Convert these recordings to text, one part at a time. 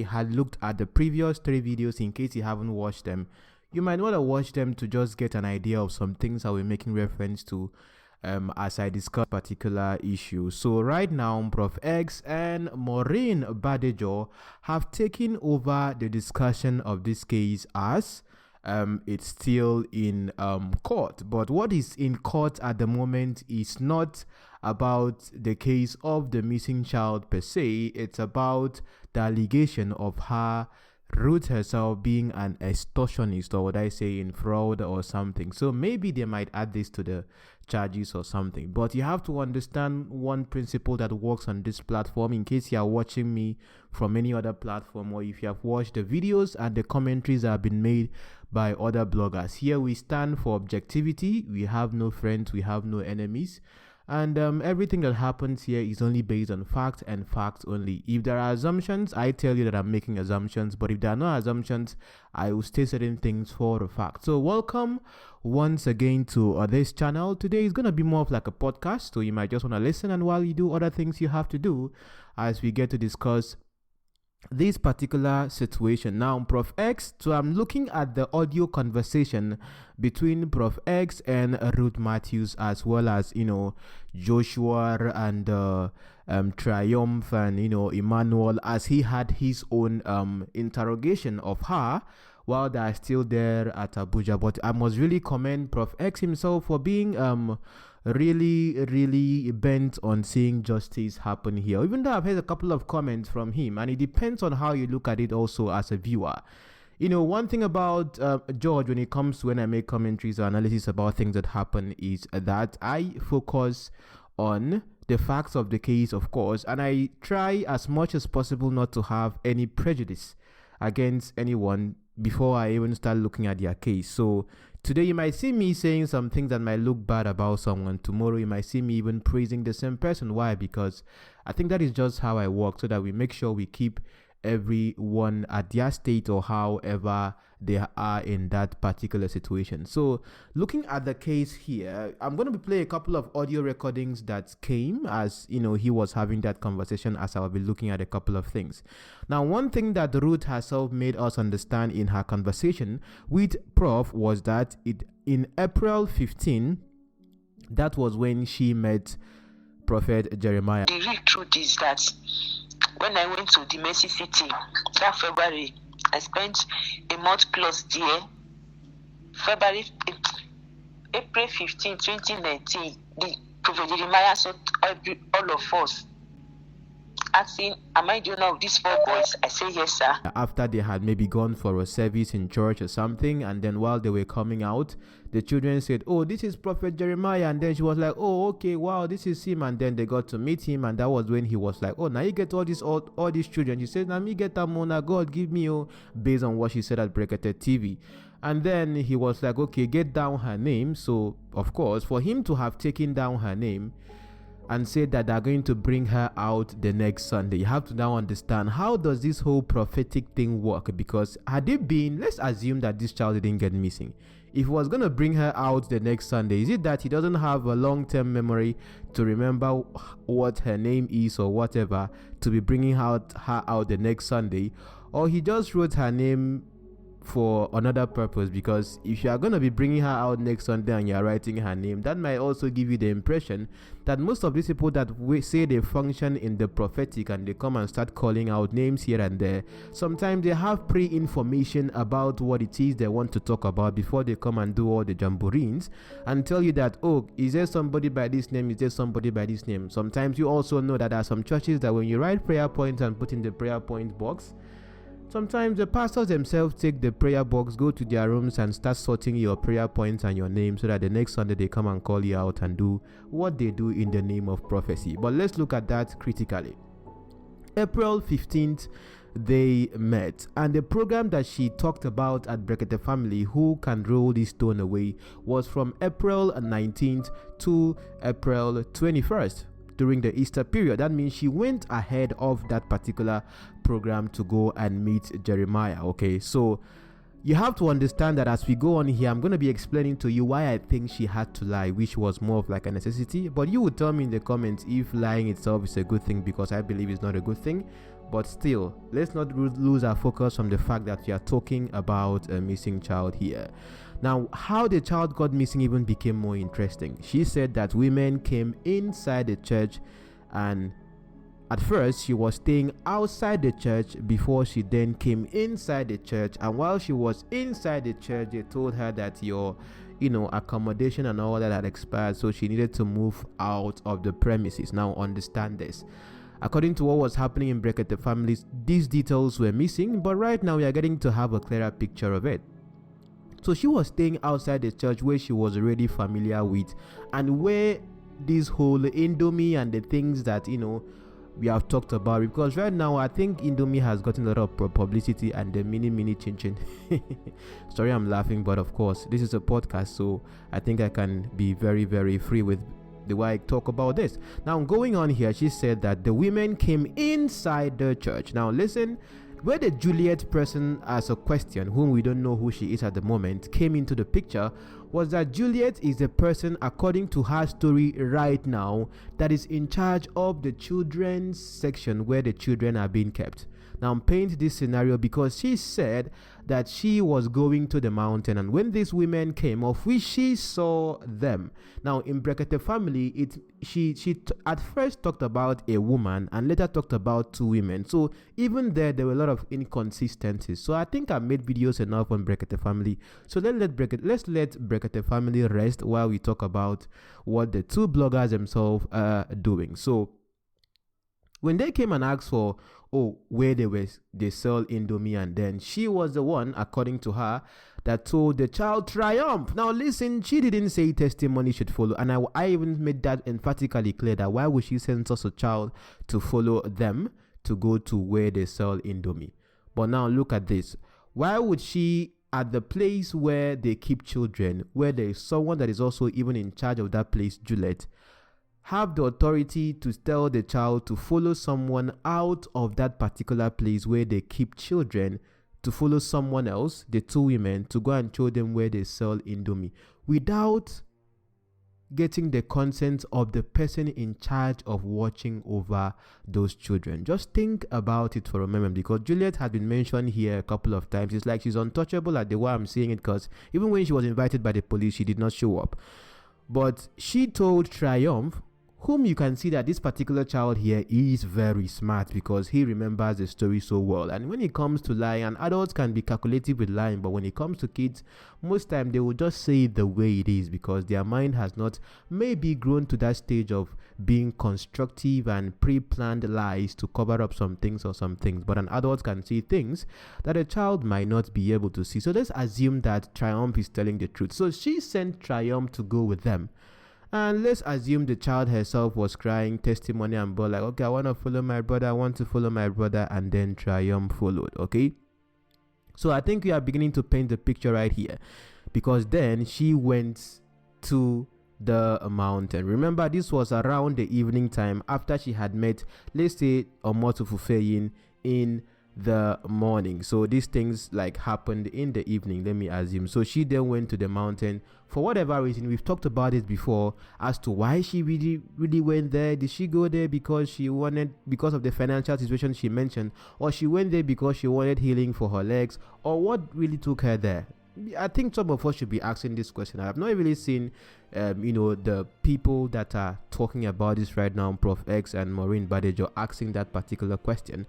had looked at the previous 3 videos, in case you haven't watched them, you might want to watch them to just get an idea of some things I will be making reference to as I discuss particular issues. So right now, Prof X and Maureen Badejo have taken over the discussion of this case as it's still in court. But what is in court at the moment is not about the case of the missing child per se. It's about the allegation of her, Ruth herself, being an extortionist, or would I say in fraud or something. So maybe they might add this to the charges or something. But you have to understand one principle that works on this platform, in case you are watching me from any other platform, or if you have watched the videos and the commentaries that have been made by other bloggers. Here we stand for objectivity. We have no friends, we have no enemies. And everything that happens here is only based on fact and facts only. If there are assumptions, I tell you that I'm making assumptions. But if there are no assumptions, I will state certain things for a fact. So welcome once again to this channel. Today is going to be more of like a podcast. So you might just want to listen, and while you do other things you have to do, as we get to discuss this particular situation. Now, Prof X, so I'm looking at the audio conversation between Prof X and Ruth Mathews, as well as, you know, Joshua and Triumph and, you know, Emmanuel, as he had his own interrogation of her while they are still there at Abuja. But I must really commend Prof X himself for being really bent on seeing justice happen here, even though I've heard a couple of comments from him, and it depends on how you look at it also as a viewer. You know, one thing about George, when it comes to when I make commentaries or analysis about things that happen, is that I focus on the facts of the case, of course, and I try as much as possible not to have any prejudice against anyone before I even start looking at their case. So today you might see me saying some things that might look bad about someone. Tomorrow you might see me even praising the same person. Why? Because I think that is just how I work, so that we make sure we keep everyone at their state or however they are in that particular situation. So looking at the case here, I'm going to be playing a couple of audio recordings that came as, you know, he was having that conversation, as I will be looking at a couple of things. Now, one thing that Ruth herself made us understand in her conversation with Prof was that in April 15, that was when she met Prophet Jeremiah. The real truth is that when I went to the Mercy City that February, I spent a month plus there. April 15, 2019, the Prophet Jeremiah saw all of us asking, am I the owner of these 4 boys? I say, yes, sir. After they had maybe gone for a service in church or something, and then while they were coming out, the children said, oh, this is Prophet Jeremiah. And then she was like, oh, okay, wow, this is him. And then they got to meet him, and that was when he was like, oh, now you get all these children. She said, now me get that mona, God give me, based on what she said at Brekete TV. And then he was like, okay, get down her name. So of course, for him to have taken down her name and said that they're going to bring her out the next Sunday, you have to now understand, how does this whole prophetic thing work? Because had it been, let's assume that this child didn't get missing, if he was going to bring her out the next Sunday, is it that he doesn't have a long-term memory to remember what her name is or whatever, to be bringing her out the next Sunday? Or he just wrote her name for another purpose? Because if you are going to be bringing her out next Sunday and you are writing her name, that might also give you the impression that most of these people that say they function in the prophetic and they come and start calling out names here and there, sometimes they have pre-information about what it is they want to talk about before they come and do all the jamboreens and tell you that, oh, is there somebody by this name, is there somebody by this name? Sometimes you also know that there are some churches that when you write prayer points and put in the prayer point box, sometimes the pastors themselves take the prayer box, go to their rooms and start sorting your prayer points and your name, so that the next Sunday they come and call you out and do what they do in the name of prophecy. But let's look at that critically. April 15th, they met, and the program that she talked about at Brekete Family, Who Can Roll This Stone Away, was from April 19th to April 21st. During the Easter period. That means she went ahead of that particular program to go and meet Jeremiah. Okay, so you have to understand that as we go on here, I'm going to be explaining to you why I think she had to lie, which was more of like a necessity. But you would tell me in the comments if lying itself is a good thing, because I believe it's not a good thing. But still, let's not lose our focus from the fact that we are talking about a missing child here. Now, how the child got missing even became more interesting. She said that women came inside the church, and at first she was staying outside the church before she then came inside the church. And while she was inside the church, they told her that your accommodation and all that had expired, so she needed to move out of the premises. Now understand this. According to what was happening in 𝐻𝐻𝚘𝚘𝚗𝚘𝚘 families, these details were missing, but right now we are getting to have a clearer picture of it. So she was staying outside the church where she was already familiar with, and where this whole Indomie and the things that we have talked about, because right now I think Indomie has gotten a lot of publicity, and the mini 𝐻𝐻𝚘𝚘𝚘𝚘 sorry, I'm laughing, but of course this is a podcast, so I think I can be very, very free with the way I talk about this. Now, going on here, she said that the women came inside the church. Now listen, where the Juliet person as a question, whom we don't know who she is at the moment, came into the picture, was that Juliet is the person, according to her story right now, that is in charge of the children's section where the children are being kept. Now, I'm painting this scenario because she said that she was going to the mountain, and when these women came, of which she saw them. Now, in 𝐻𝐻𝚘𝚘𝚘𝚘 family, she at first talked about a woman and later talked about two women. So even there were a lot of inconsistencies. So I think I made videos enough on 𝐻𝐻𝚘𝚘𝚘𝚘 family. So let's let 𝐻𝐻𝚘𝚘𝚘𝚘 family rest while we talk about what the two bloggers themselves are doing. So when they came and asked for where they sell Indomie, and then she was the one, according to her, that told the child triumph. Now listen, she didn't say testimony should follow, and I even made that emphatically clear that why would she send such a child to follow them to go to where they sell Indomie? But now look at this. Why would she, at the place where they keep children, where there is someone that is also even in charge of that place, Juliet, have the authority to tell the child to follow someone out of that particular place where they keep children, to follow someone else, the two women, to go and show them where they sell Indomie, without getting the consent of the person in charge of watching over those children? Just think about it for a moment, because Juliet had been mentioned here a couple of times. It's like she's untouchable at the way I'm saying it, because even when she was invited by the police, she did not show up. But she told Triumph, whom you can see that this particular child here is very smart, because he remembers the story so well. And when it comes to lying, and adults can be calculative with lying, but when it comes to kids, most time they will just say it the way it is, because their mind has not maybe grown to that stage of being constructive and pre-planned lies to cover up some things or some things. But an adult can see things that a child might not be able to see. So let's assume that Triumph is telling the truth. So she sent Triumph to go with them. And let's assume the child herself was crying testimony and but like, okay, I want to follow my brother, I want to follow my brother, and then Triumph followed. Okay, so I think we are beginning to paint the picture right here, because then she went to the mountain. Remember, this was around the evening time, after she had met, let's say, OmotoFufeyin in the morning. So these things like happened in the evening, let me assume. So she then went to the mountain for whatever reason. We've talked about it before as to why she really went there. Did she go there because she wanted, because of the financial situation she mentioned, or she went there because she wanted healing for her legs, or what really took her there? I think some of us should be asking this question. I've not really seen the people that are talking about this right now, Prof X and Maureen Badejo, asking that particular question.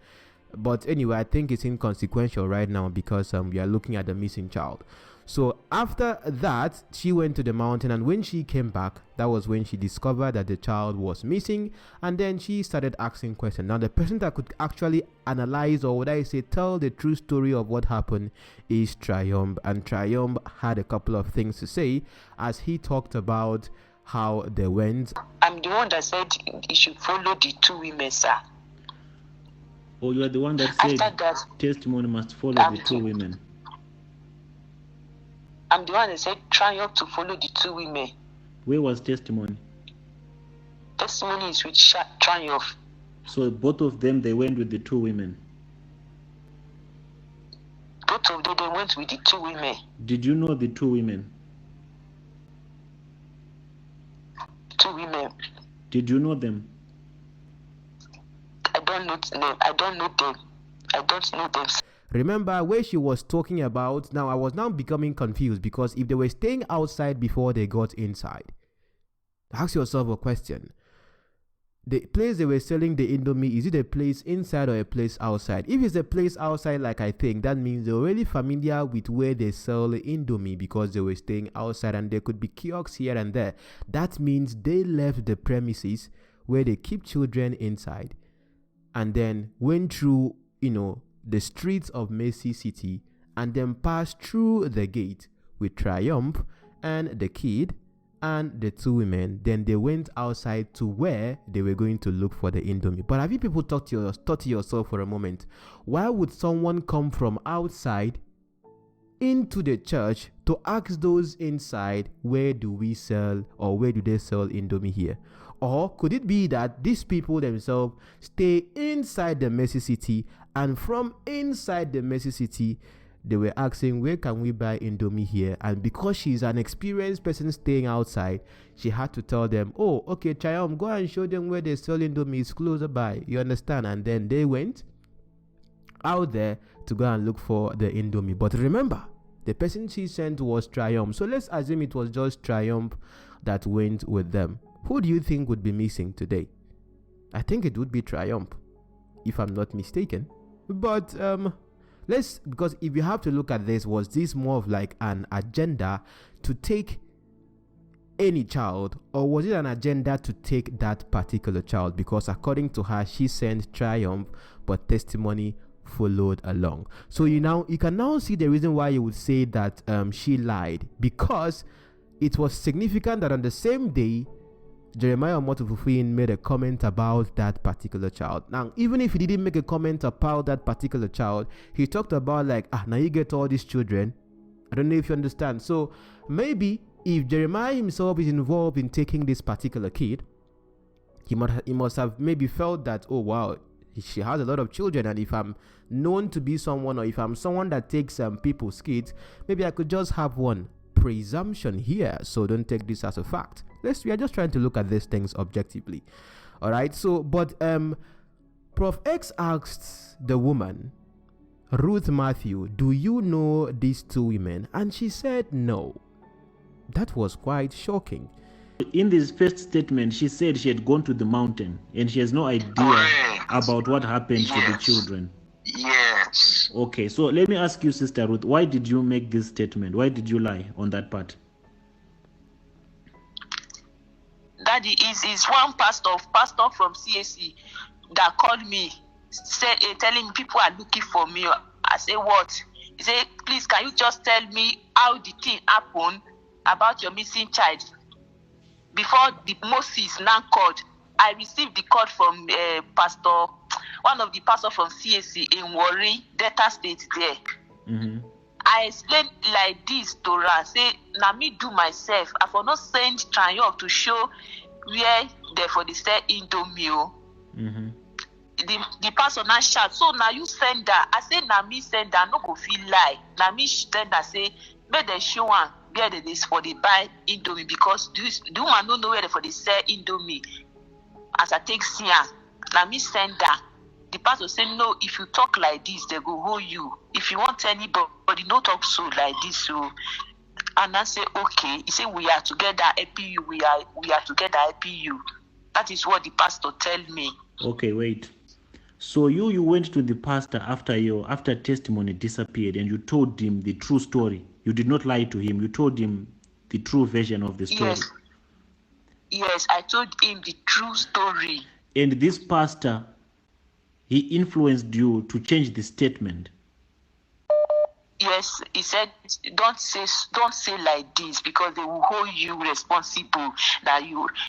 But anyway, I think it's inconsequential right now, because we are looking at the missing child. So after that, she went to the mountain, and when she came back, that was when she discovered that the child was missing, and then she started asking questions. Now, the person that could actually analyze, or would I say tell the true story of what happened, is Triumph. And Triumph had a couple of things to say as he talked about how they went. I'm the one that said you should follow the two women, sir. Oh, you are the one that said that, testimony must follow the two women. I'm the one that said Triumph to follow the two women. Where was testimony? Testimony is with Triumph. So both of them, they went with the two women. Both both of them, they went with the two women. Did you know the two women? Two women. Did you know them? I don't know them. I don't know them. I don't know them. Remember where she was talking about? Now I was now becoming confused, because if they were staying outside before they got inside, ask yourself a question. The place they were selling the Indomie, is it a place inside or a place outside? If it's a place outside, like I think, that means they're really familiar with where they sell the Indomie, because they were staying outside and there could be kiosks here and there. That means they left the premises where they keep children inside and then went through, the streets of Mercy City and then passed through the gate with Triumph and the kid and the two women. Then they went outside to where they were going to look for the Indomie. But have you people thought to yourself for a moment, why would someone come from outside into the church to ask those inside, where do we sell, or where do they sell Indomie here? Or could it be that these people themselves stay inside the Mercy City, and from inside the Mercy City they were asking, where can we buy Indomie here? And because she's an experienced person staying outside, she had to tell them, oh, okay, Triumph, go and show them where they sell Indomie, it's closer by, you understand? And then they went out there to go and look for the Indomie. But remember, the person she sent was Triumph, so let's assume it was just Triumph that went with them. Who do you think would be missing today? I think it would be Triumph, if I'm not mistaken. But because if you have to look at this, was this more of like an agenda to take any child, or was it an agenda to take that particular child? Because according to her, she sent Triumph, but testimony followed along. So you can now see the reason why you would say that she lied, because it was significant that on the same day Jeremiah OmotoFufeyin made a comment about that particular child. Now, even if he didn't make a comment about that particular child, he talked about now you get all these children. I don't know if you understand. So maybe if Jeremiah himself is involved in taking this particular kid, he must have maybe felt that, oh wow, she has a lot of children, and if I'm known to be someone, or if I'm someone that takes people's kids, maybe I could just have one. Presumption here, so don't take this as a fact. We are just trying to look at these things objectively. All right. So, but Prof X asked the woman, Ruth Mathews, do you know these two women? And she said no. That was quite shocking. In this first statement, she said she had gone to the mountain and she has no idea about what happened to the children. Yes. Okay, so let me ask you, Sister Ruth, why did you make this statement? Why did you lie on that part? Daddy, is one pastor from CAC that called me, telling me people are looking for me. I say, what? He said, please, can you just tell me how the thing happened about your missing child? Before the Moses now called, I received the call from one of the pastors from CAC in Warri, Delta State there. Mm-hmm. I explained like this to her, say, now me do myself. I for not send Triumph to show where they for the sell Indomie. Mm-hmm. The pastor now shout, so now you send her. I say, now me send her, no go feel lie. Now me send her, say, make them show one where they is for the buy Indomie, because the woman don't know where they for the sell Indomie. As I take see her, now me send her. The pastor say, no, if you talk like this, they go hold you. If you want anybody, no talk so like this. So, and I say, okay. He say, we are together, happy you. We are together, happy you. That is what the pastor tell me. Okay, wait. So you went to the pastor after testimony disappeared, and you told him the true story. You did not lie to him. You told him the true version of the story. Yes, I told him the true story. And this pastor, he influenced you to change the statement. Yes, he said, don't say like this, because they will hold you responsible. That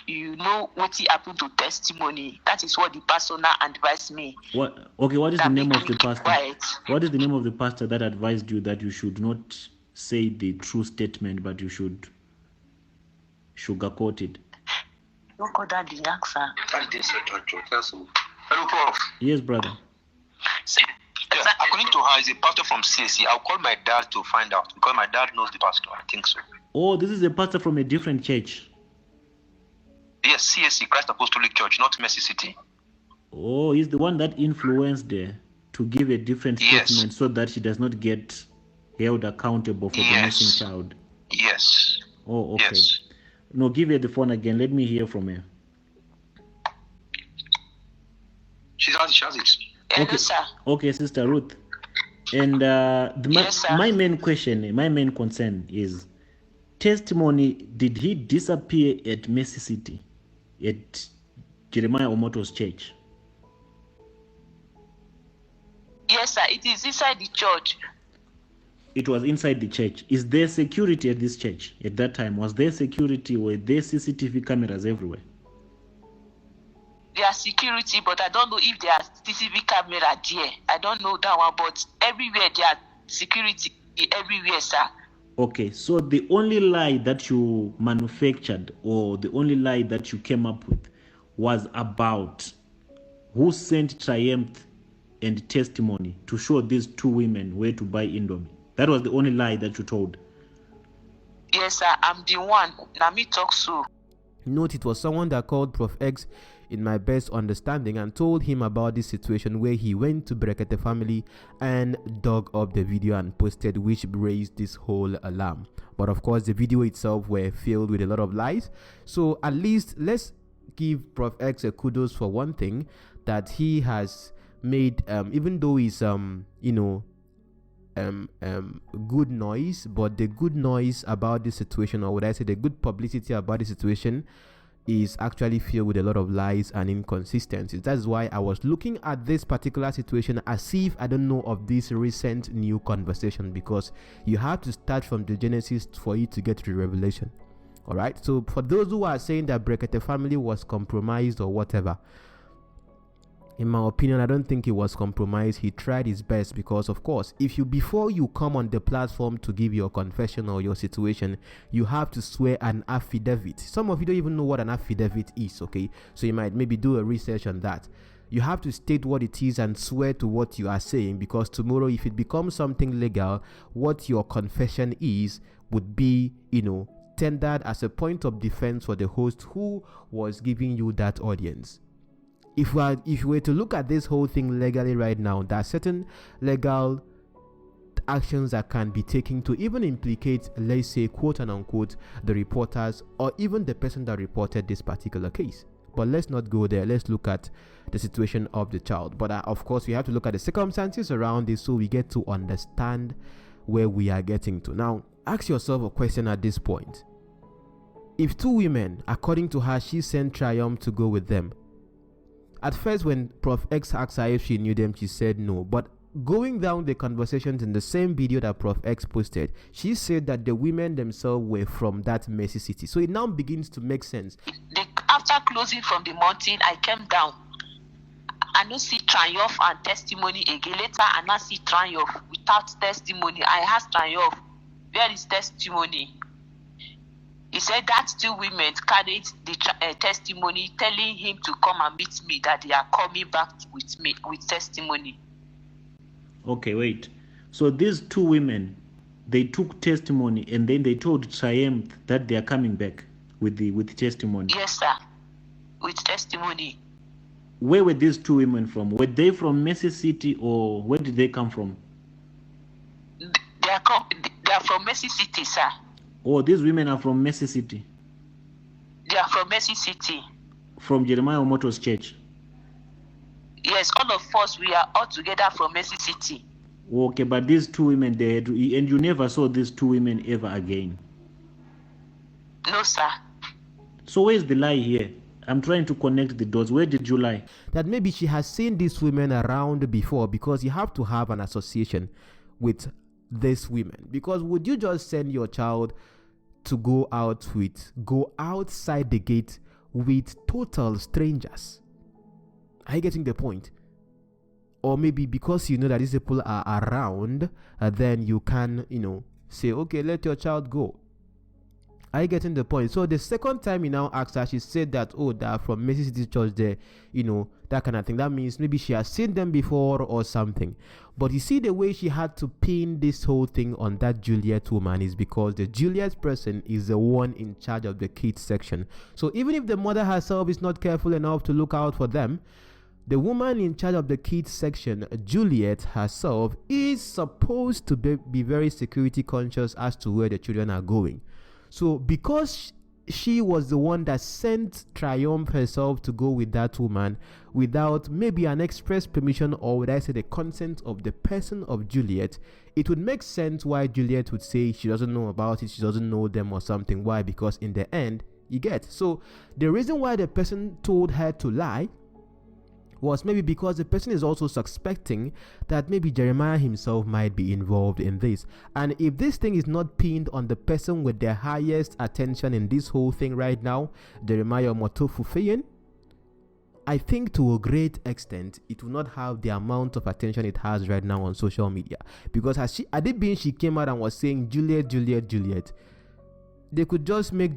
you know what happened to testimony. That is what the pastor now advised me. What? Okay, what is the name of the pastor? Quiet. What is the name of the pastor that advised you that you should not say the true statement, but you should sugarcoat it? Don't call that the answer. Hello, Prof. Yes, brother. Yeah, according to her, he's a pastor from CSC. I'll call my dad to find out because my dad knows the pastor. I think so. Oh, this is a pastor from a different church. Yes, CSC, Christ Apostolic Church, not Mercy City. Oh, he's the one that influenced her to give a different statement so that she does not get held accountable for the missing child. Yes. Oh, okay. Yes. No, give her the phone again. Let me hear from her. She has it. Okay, okay, Sister Ruth. And my main question, my main concern is testimony. Did he disappear at Mercy City, at Jeremiah Omoto's church? Yes, sir. It is inside the church. It was inside the church. Is there security at this church at that time? Was there security? Were there CCTV cameras everywhere? There are security, but I don't know if there are CCTV camera there. I don't know that one, but everywhere there are security everywhere, sir. Okay, so the only lie that you manufactured or the only lie that you came up with was about who sent Triumph and testimony to show these two women where to buy Indomie. That was the only lie that you told. Yes, sir. I'm the one. Let me talk so. Note it was someone that called Prof X in my best understanding and told him about this situation where he went to 𝐻𝐻𝚘𝚏 family and dug up the video and posted, which raised this whole alarm. But of course the video itself were filled with a lot of lies. So at least let's give Prof X a kudos for one thing, that he has made even though he's good noise, but the good noise about this situation, or would I say the good publicity about the situation, is actually filled with a lot of lies and inconsistencies. That's why I was looking at this particular situation as if I don't know of this recent new conversation, because you have to start from the Genesis for you to get to the Revelation. All right, so for those who are saying that 𝐻𝐻𝚘𝚏 family was compromised or whatever, in my opinion, I don't think he was compromised. He tried his best, because of course, if you, before you come on the platform to give your confession or your situation, you have to swear an affidavit. Some of you don't even know what an affidavit is, okay? So you might maybe do a research on that. You have to state what it is and swear to what you are saying, because tomorrow, if it becomes something legal, what your confession is would be, tendered as a point of defense for the host who was giving you that audience. If we were to look at this whole thing legally right now, there are certain legal actions that can be taken to even implicate, let's say, quote and unquote, the reporters or even the person that reported this particular case. But let's not go there. Let's look at the situation of the child. But of course, we have to look at the circumstances around this so we get to understand where we are getting to. Now, ask yourself a question at this point. If two women, according to her, she sent Triumph to go with them. At first, when Prof X asked her if she knew them, she said no. But going down the conversations in the same video that Prof X posted, she said that the women themselves were from that Mercy City. So it now begins to make sense. After closing from the mountain, I came down. I don't see Triumph and testimony again. Later, I now see Triumph without testimony. I asked Triumph, where is testimony? He said that two women carried the testimony, telling him to come and meet me, that they are coming back with me with testimony. Okay, wait. So these two women, they took testimony and then they told Triumph that they are coming back with testimony. Yes, sir. With testimony. Where were these two women from? Were they from Mercy City, or where did they come from? They are from Mercy City, sir. Oh, these women are from Mercy City. They are from Mercy City. From Jeremiah Omoto's church. Yes, all of us, we are all together from Mercy City. Okay, but these two women, and you never saw these two women ever again? No, sir. So where's the lie here? I'm trying to connect the dots. Where did you lie? That maybe she has seen these women around before, because you have to have an association with these women. Because would you just send your child to go outside the gate with total strangers? Are you getting the point? Or maybe because you know that these people are around, then you can, say, okay, let your child go. Are you getting the point? So the second time you now asked her, she said that, oh, they are from Mercy City Church, they, that kind of thing. That means maybe she has seen them before or something. But you see, the way she had to pin this whole thing on that Juliet woman is because the Juliet person is the one in charge of the kids section. So even if the mother herself is not careful enough to look out for them, the woman in charge of the kids section, Juliet herself, is supposed to be very security conscious as to where the children are going. So because she was the one that sent Triumph herself to go with that woman without maybe an express permission, or would I say the consent of the person of Juliet, it would make sense why Juliet would say she doesn't know about it, she doesn't know them or something. Why? Because in the end, you get. So the reason why the person told her to lie was maybe because the person is also suspecting that maybe Jeremiah himself might be involved in this. And if this thing is not pinned on the person with the highest attention in this whole thing right now, Jeremiah OmotoFufeyin, I think to a great extent it will not have the amount of attention it has right now on social media. Because had it been she came out and was saying Juliet, they could just make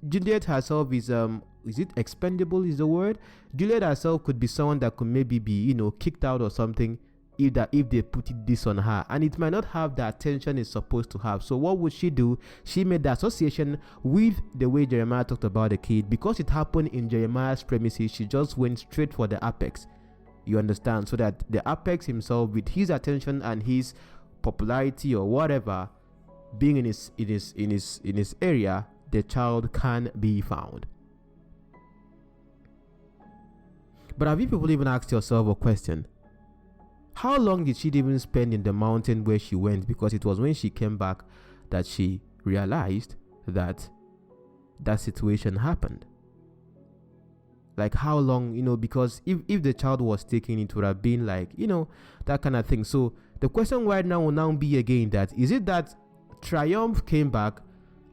Juliet herself is it expendable is the word? Juliet herself could be someone that could maybe be, kicked out or something if they put this on her, and it might not have the attention it's supposed to have. So what would she do? She made the association with the way Jeremiah talked about the kid. Because it happened in Jeremiah's premises, she just went straight for the apex. You understand? So that the apex himself, with his attention and his popularity or whatever, being in his area, the child can be found. But have you people even asked yourself a question? How long did she even spend in the mountain where she went? Because it was when she came back that she realized that that situation happened. Like how long, because if the child was taken, it would have been like, that kind of thing. So the question right now will now be again that, is it that Triumph came back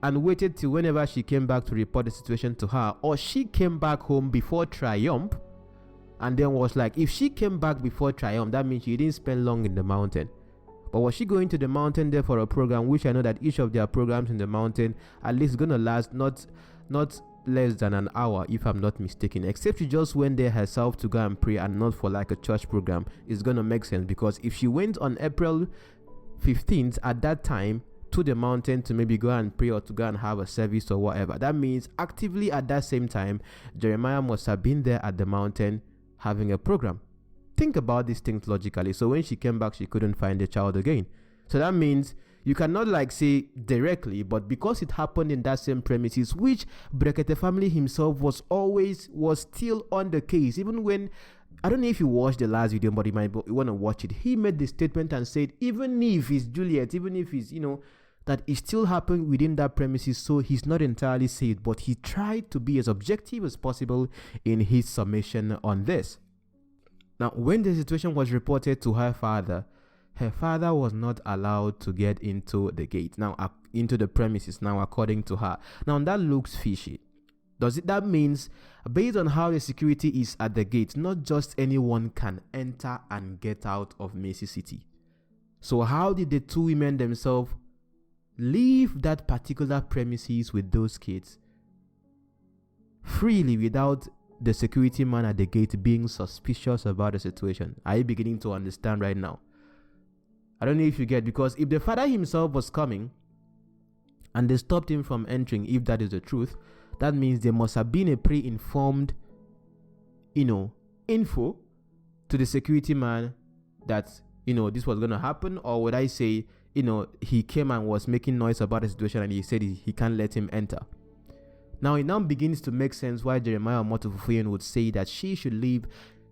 and waited till whenever she came back to report the situation to her, or she came back home before Triumph and then was like, if she came back before Triumph, that means she didn't spend long in the mountain. But was she going to the mountain there for a program, which I know that each of their programs in the mountain at least gonna last not less than an hour, if I'm not mistaken, except she just went there herself to go and pray and not for like a church program. It's gonna make sense, because if she went on April 15th at that time to the mountain to maybe go and pray or to go and have a service or whatever, that means actively at that same time Jeremiah must have been there at the mountain having a program. Think about these things logically. So when she came back, she couldn't find the child again. So that means you cannot like say directly, but because it happened in that same premises, which 𝐻𝐻𝚘𝚘 family himself was still on the case. Even when, I don't know if you watched the last video, but you might want to watch it. He made the statement and said, even if it's Juliet, even if it's, that it still happened within that premises, so he's not entirely saved, but he tried to be as objective as possible in his submission on this. Now, when the situation was reported to her father was not allowed to get into the gate, now into the premises, now according to her. Now that looks fishy. That means based on how the security is at the gate, not just anyone can enter and get out of Macy City. So how did the two women themselves leave that particular premises with those kids freely without the security man at the gate being suspicious about the situation? Are you beginning to understand right now? I don't know if you get, because if the father himself was coming and they stopped him from entering, if that is the truth, that means there must have been a pre-informed info to the security man that this was going to happen. Or would I say, he came and was making noise about the situation and he said he can't let him enter. Now it now begins to make sense why Jeremiah OmotoFufeyin would say that she should leave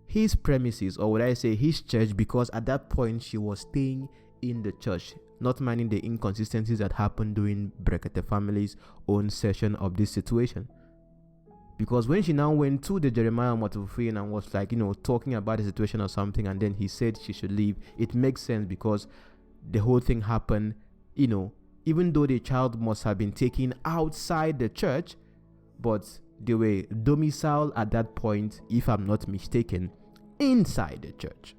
his premises, or would I say his church, because at that point she was staying in the church, not minding the inconsistencies that happened during 𝐻𝐻𝚘𝚘 family's own session of this situation. Because when she now went to the Jeremiah OmotoFufeyin and was like, talking about the situation or something, and then he said she should leave, it makes sense because the whole thing happened, even though the child must have been taken outside the church, but they were domiciled at that point, if I'm not mistaken, inside the church.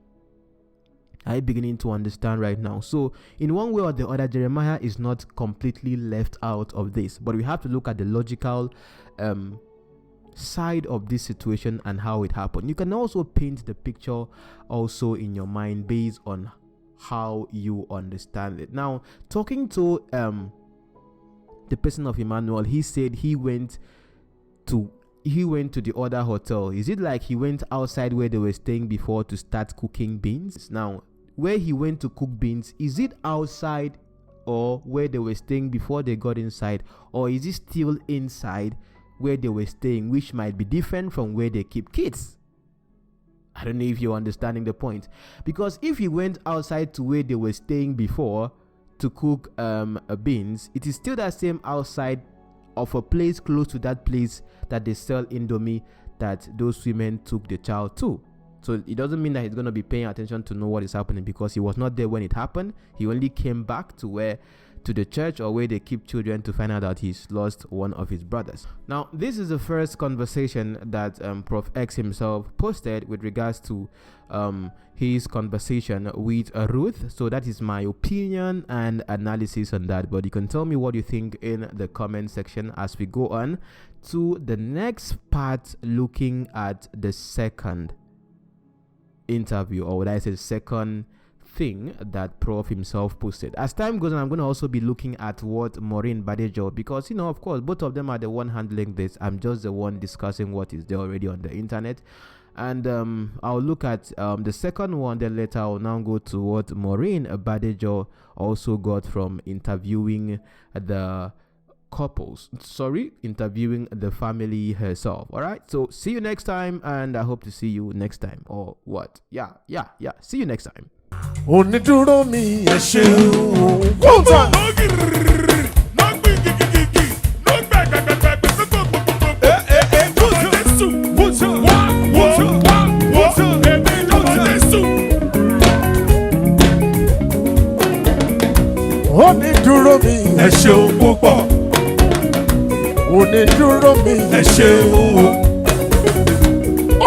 Are you beginning to understand right now? So in one way or the other, Jeremiah is not completely left out of this, but we have to look at the logical side of this situation and how it happened. You can also paint the picture also in your mind based on how you understand it. Now, talking to the person of Emmanuel, he said he went to the other hotel. Is it like he went outside where they were staying before to start cooking beans? Now, where he went to cook beans, is it outside or where they were staying before they got inside, or is it still inside where they were staying, which might be different from where they keep kids? I don't know if you're understanding the point, because if he went outside to where they were staying before to cook beans, it is still that same outside of a place close to that place that they sell Indomie that those women took the child to. So it doesn't mean that he's going to be paying attention to know what is happening, because he was not there when it happened. He only came back to the church or where they keep children to find out that he's lost one of his brothers. Now, this is the first conversation that Prof X himself posted with regards to his conversation with Ruth. So that is my opinion and analysis on that. But you can tell me what you think in the comment section as we go on to the next part, looking at the second interview, or would I say second thing that Prof himself posted. As time goes on, I'm going to also be looking at what Maureen Badejo, because of course both of them are the one handling this. I'm just the one discussing what is there already on the internet, and I'll look at the second one. Then later I'll now go to what Maureen Badejo also got from interviewing the interviewing the family herself. All right, so see you next time, and I hope to see you next time, or what? Yeah, see you next time. Onídúró mi ẹ ṣeun. Onídúró mi ẹ ṣeun púpọ̀. Onídúró mi ẹ ṣeun.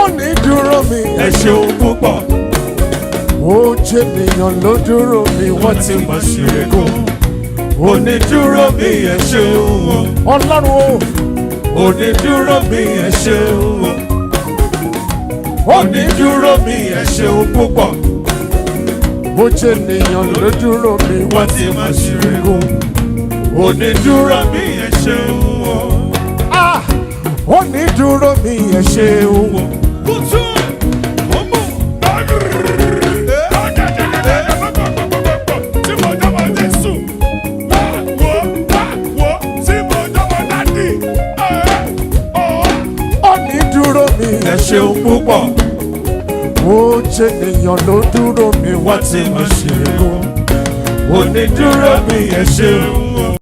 Onídúró mi ẹ ṣeun púpọ̀. Ó jẹ́ ènìyàn ló dúró mi, wọ́n ti mọ̀ sí ẹ̀kọ́. Onídúró mi ẹ ṣeun. Ọlọ́run o. Onídúró mi ẹ ṣeun. Onídúró mi ẹ ṣeun púpọ̀. Ó jẹ́ ènìyàn ló dúró mi, wọ́n ti mọ̀ sí ẹ̀kọ́. Onídúró mi ẹ ṣeun. Onídúró mi ẹ ṣeun. Ẹ ṣeun púpọ̀. Ó jẹ́ ènìyàn ló dúró mi, wọ́n ti mọ̀ ṣe é kó. Onídúró mi ẹ ṣeun.